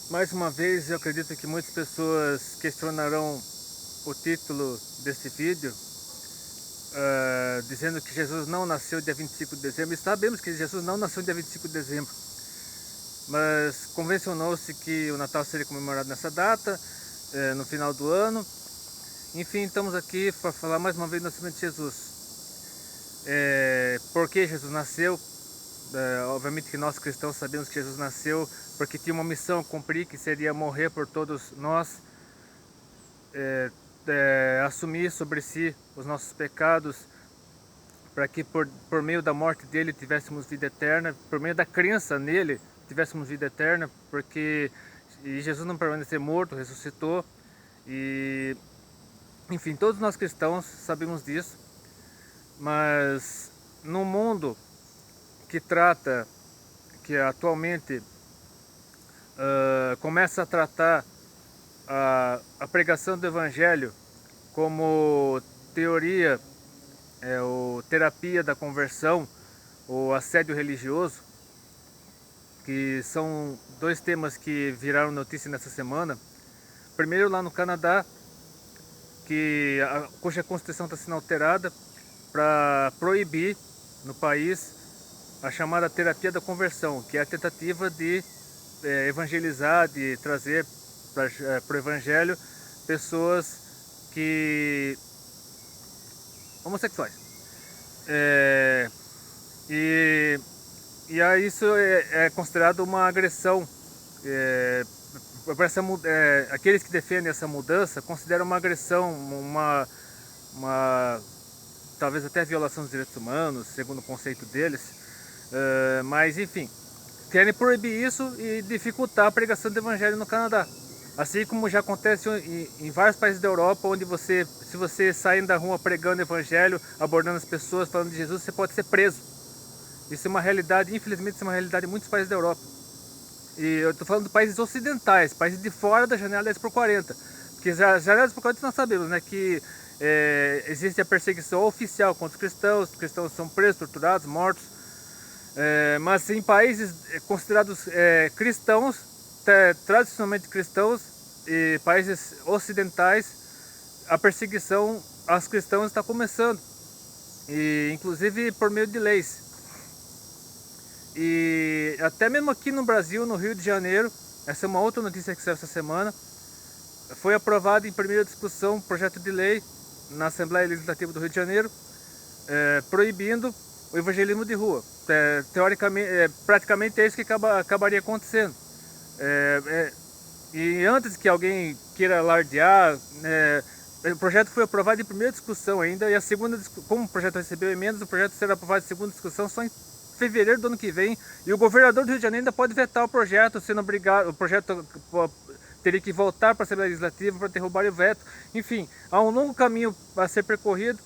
Mais uma vez, eu acredito que muitas pessoas questionarão o título desse vídeo, dizendo que Jesus não nasceu dia 25 de dezembro. E sabemos que Jesus não nasceu dia 25 de dezembro, mas convencionou-se que o Natal seria comemorado nessa data, no final do ano. Enfim, estamos aqui para falar mais uma vez do nascimento de Jesus. Por que Jesus nasceu? Obviamente que nós cristãos sabemos que Jesus nasceu porque tinha uma missão a cumprir, que seria morrer por todos nós, assumir sobre si os nossos pecados, para que por meio da morte dele tivéssemos vida eterna, por meio da crença nele tivéssemos vida eterna, porque Jesus não permaneceu morto, ressuscitou. E enfim, todos nós cristãos sabemos disso, mas no mundo que atualmente começa a tratar a pregação do Evangelho como teoria ou terapia da conversão, ou assédio religioso, que são dois temas que viraram notícia nessa semana. Primeiro, lá no Canadá, cuja Constituição está sendo alterada para proibir no país a chamada terapia da conversão, que é a tentativa de evangelizar, de trazer para o Evangelho pessoas homossexuais. E aí isso é considerado uma agressão. Aqueles que defendem essa mudança consideram uma agressão, talvez até violação dos direitos humanos, segundo o conceito deles. Mas enfim, querem proibir isso e dificultar a pregação do Evangelho no Canadá. Assim como já acontece em vários países da Europa, onde se você sair da rua pregando o Evangelho, abordando as pessoas, falando de Jesus, você pode ser preso. Isso é uma realidade, infelizmente, isso é uma realidade em muitos países da Europa. E eu estou falando de países ocidentais, países de fora da janela 10x40. Porque a janela 10x40 nós sabemos, né, que existe a perseguição oficial contra os cristãos são presos, torturados, mortos. Mas em países considerados cristãos, tradicionalmente cristãos, e países ocidentais, a perseguição aos cristãos está começando, e inclusive por meio de leis. E até mesmo aqui no Brasil, no Rio de Janeiro, essa é uma outra notícia que saiu essa semana, foi aprovado em primeira discussão um projeto de lei na Assembleia Legislativa do Rio de Janeiro, proibindo o evangelismo de rua. Teoricamente, praticamente é isso que acabaria acontecendo. E antes que alguém queira alardear, o projeto foi aprovado em primeira discussão ainda, e a segunda, como o projeto recebeu emendas, o projeto será aprovado em segunda discussão só em fevereiro do ano que vem, e o governador do Rio de Janeiro ainda pode vetar o projeto, sendo obrigado, o projeto teria que voltar para a Assembleia Legislativa para derrubar o veto. Enfim, há um longo caminho a ser percorrido,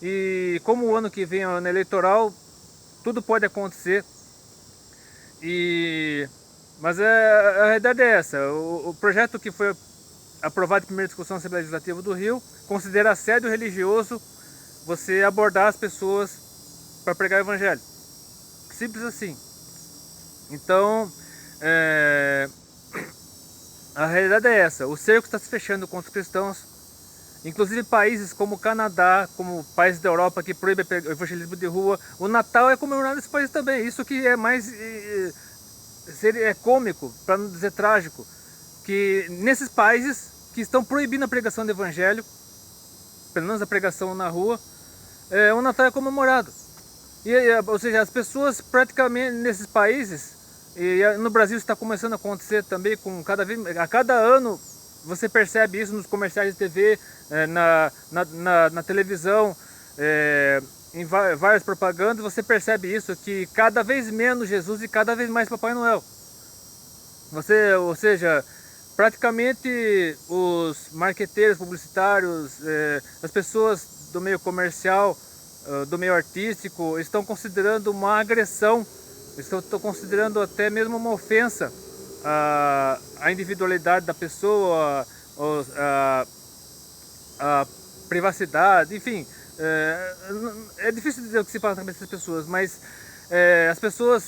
e como o ano que vem é o ano eleitoral, tudo pode acontecer. Mas a realidade é essa: o projeto que foi aprovado em primeira discussão na Assembleia Legislativa do Rio considera assédio religioso você abordar as pessoas para pregar o Evangelho. Simples assim. Então, a realidade é essa: o cerco está se fechando contra os cristãos. Inclusive países como o Canadá, como países da Europa que proíbem o evangelismo de rua. O Natal é comemorado nesse país também. Isso que é mais cômico, para não dizer trágico, que nesses países que estão proibindo a pregação do Evangelho, pelo menos a pregação na rua, o Natal é comemorado. Ou seja, as pessoas praticamente nesses países, e no Brasil está começando a acontecer também, a cada ano você percebe isso nos comerciais de TV, na televisão, em várias propagandas, você percebe isso, que cada vez menos Jesus e cada vez mais Papai Noel. Ou seja, praticamente os marqueteiros, publicitários, as pessoas do meio comercial, do meio artístico, estão considerando uma agressão, estão considerando até mesmo uma ofensa à individualidade da pessoa, a privacidade, enfim. É difícil dizer o que se passa na cabeça das pessoas, mas as pessoas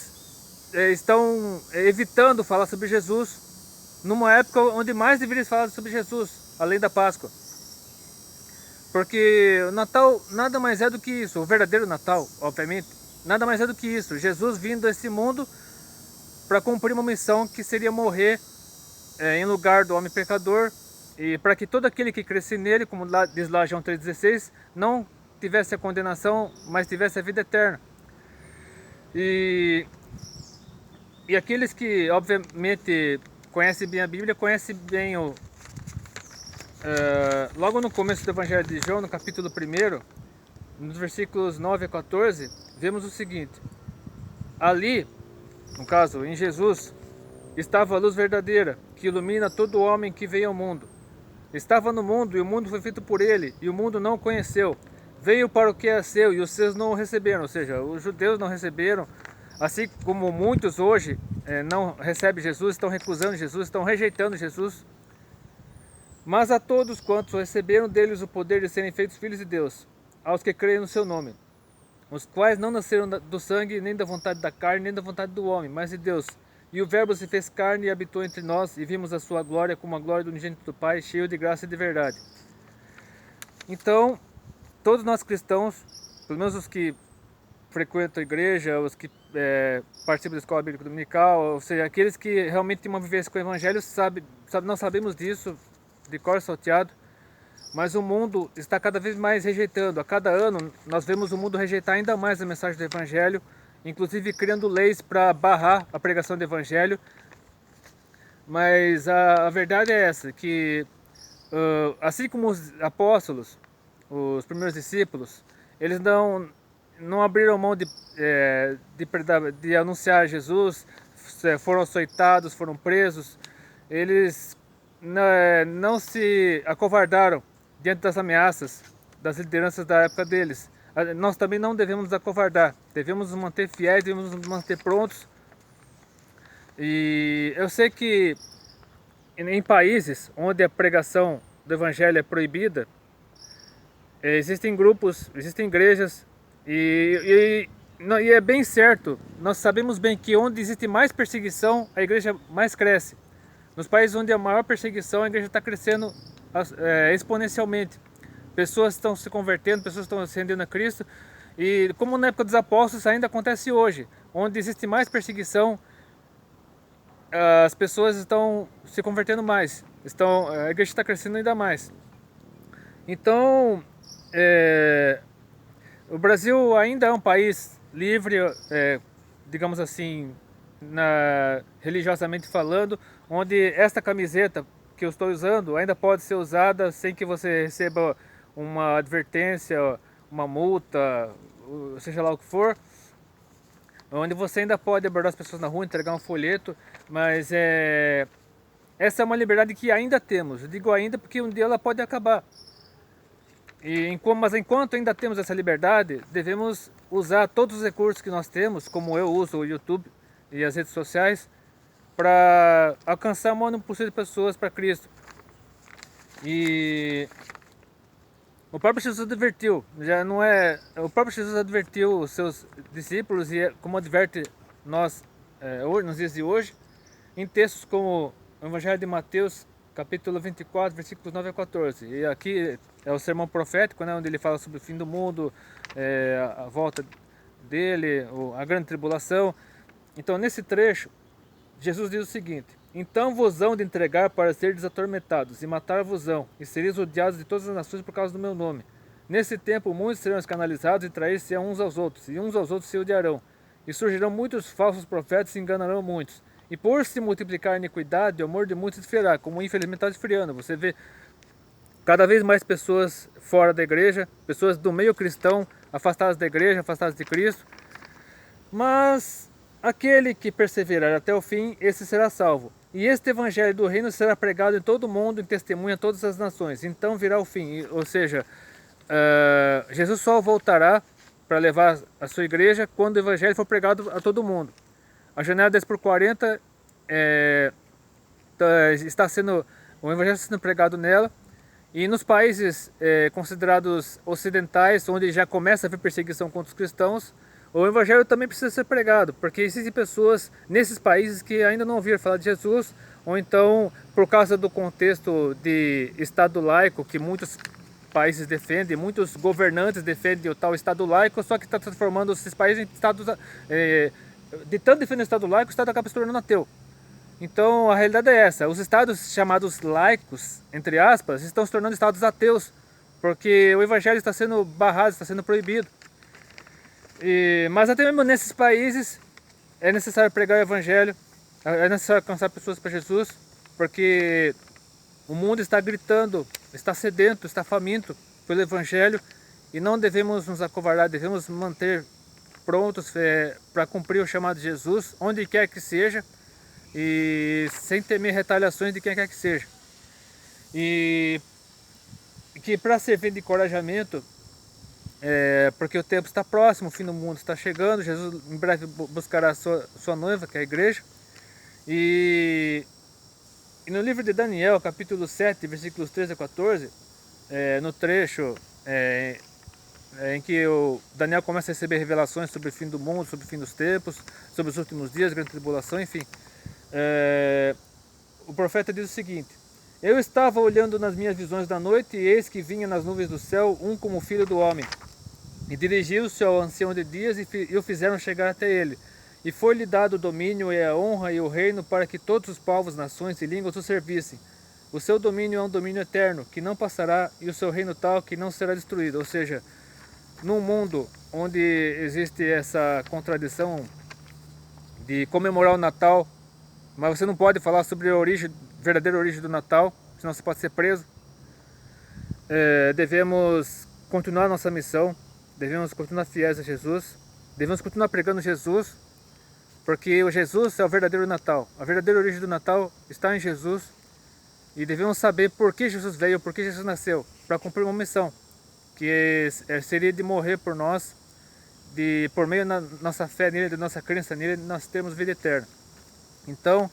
estão evitando falar sobre Jesus, numa época onde mais deveria falar sobre Jesus, além da Páscoa. Porque o Natal nada mais é do que isso, o verdadeiro Natal, obviamente, nada mais é do que isso. Jesus vindo a esse mundo para cumprir uma missão que seria morrer em lugar do homem pecador, e para que todo aquele que cresce nele, como diz lá João 3,16, não tivesse a condenação, mas tivesse a vida eterna. E aqueles que obviamente conhecem bem a Bíblia, conhecem bem logo no começo do Evangelho de João, no capítulo 1, nos versículos 9 a 14, vemos o seguinte: ali, no caso, em Jesus, estava a luz verdadeira, que ilumina todo homem que veio ao mundo. Estava no mundo, e o mundo foi feito por ele, e o mundo não o conheceu. Veio para o que é seu, e os seus não o receberam. Ou seja, os judeus não receberam, assim como muitos hoje não recebem Jesus, estão recusando Jesus, estão rejeitando Jesus. Mas a todos quantos receberam deles o poder de serem feitos filhos de Deus, aos que creem no seu nome, os quais não nasceram do sangue, nem da vontade da carne, nem da vontade do homem, mas de Deus. E o Verbo se fez carne e habitou entre nós, e vimos a sua glória como a glória do unigênito do Pai, cheio de graça e de verdade. Então, todos nós cristãos, pelo menos os que frequentam a igreja, os que participam da escola bíblica dominical, ou seja, aqueles que realmente têm uma vivência com o Evangelho, nós sabemos disso, de cor salteado, mas o mundo está cada vez mais rejeitando. A cada ano nós vemos o mundo rejeitar ainda mais a mensagem do Evangelho, inclusive criando leis para barrar a pregação do Evangelho. Mas a verdade é essa, que assim como os apóstolos, os primeiros discípulos, eles não abriram mão de anunciar Jesus, foram açoitados, foram presos, eles não se acovardaram diante das ameaças das lideranças da época deles. Nós também não devemos nos acovardar, devemos nos manter fiéis, devemos nos manter prontos. E eu sei que em países onde a pregação do Evangelho é proibida, existem grupos, existem igrejas, e é bem certo, nós sabemos bem que onde existe mais perseguição, a igreja mais cresce. Nos países onde há maior perseguição, a igreja está crescendo exponencialmente. Pessoas estão se convertendo, pessoas estão se rendendo a Cristo. E como na época dos apóstolos ainda acontece hoje, onde existe mais perseguição, as pessoas estão se convertendo mais. A igreja está crescendo ainda mais. Então, o Brasil ainda é um país livre, digamos assim, religiosamente falando, onde esta camiseta que eu estou usando ainda pode ser usada sem que você receba uma advertência, uma multa, seja lá o que for, onde você ainda pode abordar as pessoas na rua, entregar um folheto, mas essa é uma liberdade que ainda temos. Eu digo ainda porque um dia ela pode acabar. Mas enquanto ainda temos essa liberdade, devemos usar todos os recursos que nós temos, como eu uso o YouTube e as redes sociais, para alcançar o maior número possível de pessoas para Cristo. E o próprio Jesus advertiu, o próprio Jesus advertiu os seus discípulos, e como adverte nós nos dias de hoje, em textos como o Evangelho de Mateus, capítulo 24, versículos 9 a 14. E aqui é o sermão profético, onde ele fala sobre o fim do mundo, a volta dele, a grande tribulação. Então, nesse trecho, Jesus diz o seguinte: então vos hão de entregar para seres atormentados, e matar-vos-ão, e sereis odiados de todas as nações por causa do meu nome. Nesse tempo muitos serão escandalizados e trair-se uns aos outros, e uns aos outros se odiarão. E surgirão muitos falsos profetas e enganarão muitos. E por se multiplicar a iniquidade, o amor de muitos esfriará, como infelizmente está esfriando. Você vê cada vez mais pessoas fora da igreja, pessoas do meio cristão, afastadas da igreja, afastadas de Cristo. Mas aquele que perseverar até o fim, esse será salvo. E este evangelho do reino será pregado em todo o mundo, em testemunha a todas as nações. Então virá o fim. Ou seja, Jesus só voltará para levar a sua igreja quando o evangelho for pregado a todo mundo. A janela 10x40 o evangelho está sendo pregado nela. E nos países considerados ocidentais, onde já começa a haver perseguição contra os cristãos, o Evangelho também precisa ser pregado, porque existem pessoas nesses países que ainda não ouviram falar de Jesus, ou então, por causa do contexto de Estado laico, que muitos países defendem, muitos governantes defendem o tal Estado laico, só que está transformando esses países em estados, de tanto defender o Estado laico, o Estado acaba se tornando ateu. Então, a realidade é essa, os estados chamados laicos, entre aspas, estão se tornando estados ateus, porque o Evangelho está sendo barrado, está sendo proibido. Mas até mesmo nesses países é necessário pregar o Evangelho, é necessário alcançar pessoas para Jesus, porque o mundo está gritando, está sedento, está faminto pelo Evangelho e não devemos nos acovardar, devemos manter prontos para cumprir o chamado de Jesus, onde quer que seja e sem temer retaliações de quem quer que seja. E que para servir de encorajamento, porque o tempo está próximo, o fim do mundo está chegando, Jesus em breve buscará a sua noiva, que é a igreja. E no livro de Daniel, capítulo 7, versículos 13 a 14, no trecho em que o Daniel começa a receber revelações sobre o fim do mundo, sobre o fim dos tempos, sobre os últimos dias, grande tribulação, enfim. O profeta diz o seguinte: eu estava olhando nas minhas visões da noite, e eis que vinha nas nuvens do céu um como filho do homem. E dirigiu-se ao ancião de dias e o fizeram chegar até ele. E foi-lhe dado o domínio e a honra e o reino para que todos os povos, nações e línguas o servissem. O seu domínio é um domínio eterno, que não passará, e o seu reino tal, que não será destruído. Ou seja, num mundo onde existe essa contradição de comemorar o Natal, mas você não pode falar sobre a verdadeira origem do Natal, senão você pode ser preso. Devemos continuar nossa missão, devemos continuar fiéis a Jesus, devemos continuar pregando Jesus, porque o Jesus é o verdadeiro Natal. A verdadeira origem do Natal está em Jesus, e devemos saber por que Jesus veio, por que Jesus nasceu, para cumprir uma missão, que seria de morrer por nós, por meio da nossa fé nele, da nossa crença nele, nós temos vida eterna. Então,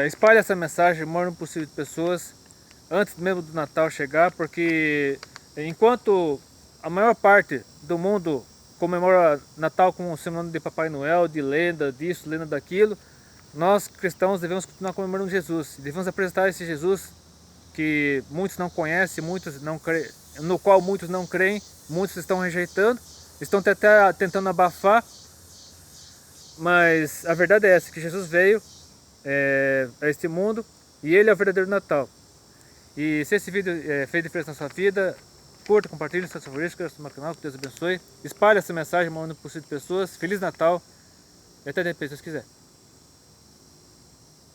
espalhe essa mensagem o maior possível de pessoas, antes mesmo do Natal chegar, porque enquanto a maior parte do mundo comemora Natal com o sinônimo de Papai Noel, de lenda disso, lenda daquilo, nós cristãos devemos continuar comemorando Jesus, devemos apresentar esse Jesus que muitos não conhecem, no qual muitos não creem, muitos estão rejeitando, estão até tentando abafar, mas a verdade é essa, que Jesus veio a este mundo e ele é o verdadeiro Natal. E se esse vídeo fez diferença na sua vida, curta, compartilhe, seus favoritos, inscreva-se no meu canal, que Deus abençoe. Espalhe essa mensagem, manda para as pessoas. Feliz Natal e até depois, se Deus quiser.